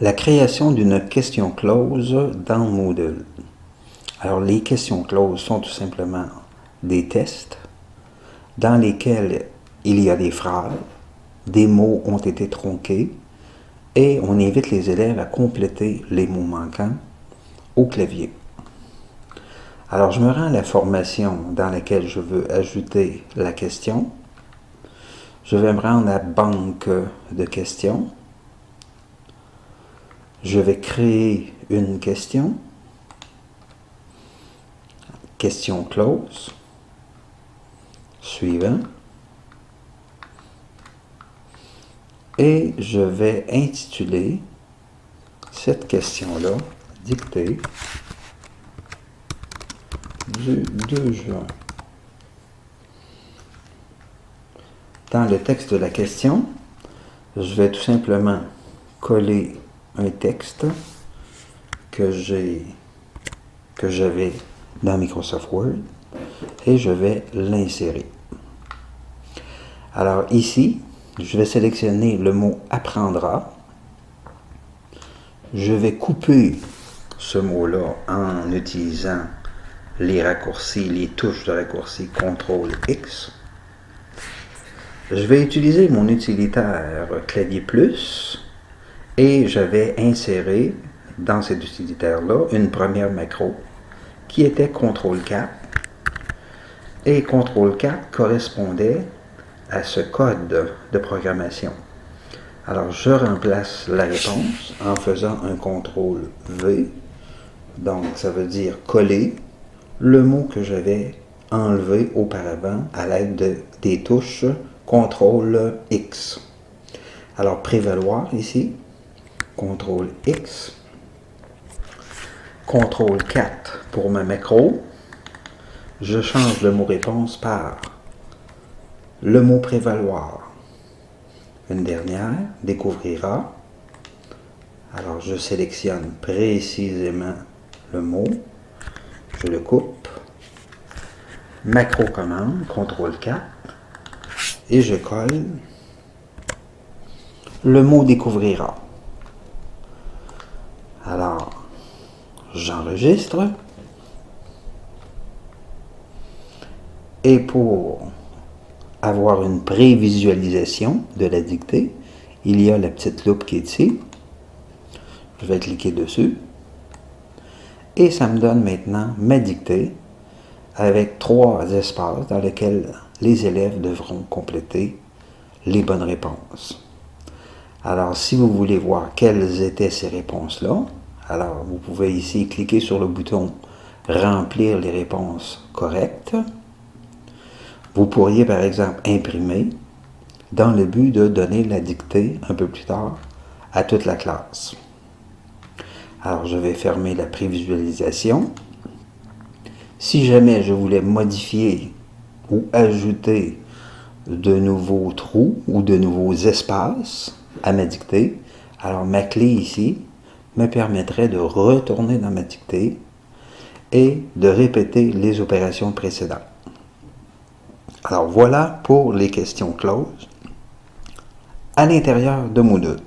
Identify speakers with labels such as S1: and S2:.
S1: La création d'une question close dans Moodle. Alors, les questions closes sont tout simplement des tests dans lesquels il y a des phrases, des mots ont été tronqués et on invite les élèves à compléter les mots manquants au clavier. Alors, je me rends à la formation dans laquelle je veux ajouter la question. Je vais me rendre à banque de questions. Je vais créer une question. Question close. Suivant. Et je vais intituler cette question-là dictée du 2 juin. Dans le texte de la question, je vais tout simplement coller un texte que j'avais dans Microsoft Word et je vais l'insérer. Alors ici, je vais sélectionner le mot « apprendra ». Je vais couper ce mot-là en utilisant les raccourcis, les touches de raccourci CTRL-X. Je vais utiliser mon utilitaire clavier plus et je vais insérer dans cet utilitaire-là une première macro qui était CTRL-4 et CTRL-4 correspondait à ce code de programmation. Alors, je remplace la réponse en faisant un CTRL-V. Donc, ça veut dire coller le mot que j'avais enlevé auparavant à l'aide des touches CTRL-X. Alors, prévaloir ici, CTRL-X, CTRL-4 pour ma macro. Je change le mot réponse par le mot prévaloir. Une dernière, découvrira. Alors, je sélectionne précisément le mot. Je le coupe. Macro commande, CTRL-4. Et je colle le mot découvrira. Alors, j'enregistre. Et pour avoir une prévisualisation de la dictée, il y a la petite loupe qui est ici. Je vais cliquer dessus. Et ça me donne maintenant ma dictée avec 3 espaces dans lesquels les élèves devront compléter les bonnes réponses. Alors, si vous voulez voir quelles étaient ces réponses-là, alors vous pouvez ici cliquer sur le bouton « Remplir les réponses correctes ». Vous pourriez, par exemple, imprimer dans le but de donner la dictée un peu plus tard à toute la classe. Alors, je vais fermer la prévisualisation. Si jamais je voulais modifier ou ajouter de nouveaux trous ou de nouveaux espaces à ma dictée, alors ma clé ici me permettrait de retourner dans ma dictée et de répéter les opérations précédentes. Alors voilà pour les questions closes à l'intérieur de Moodle.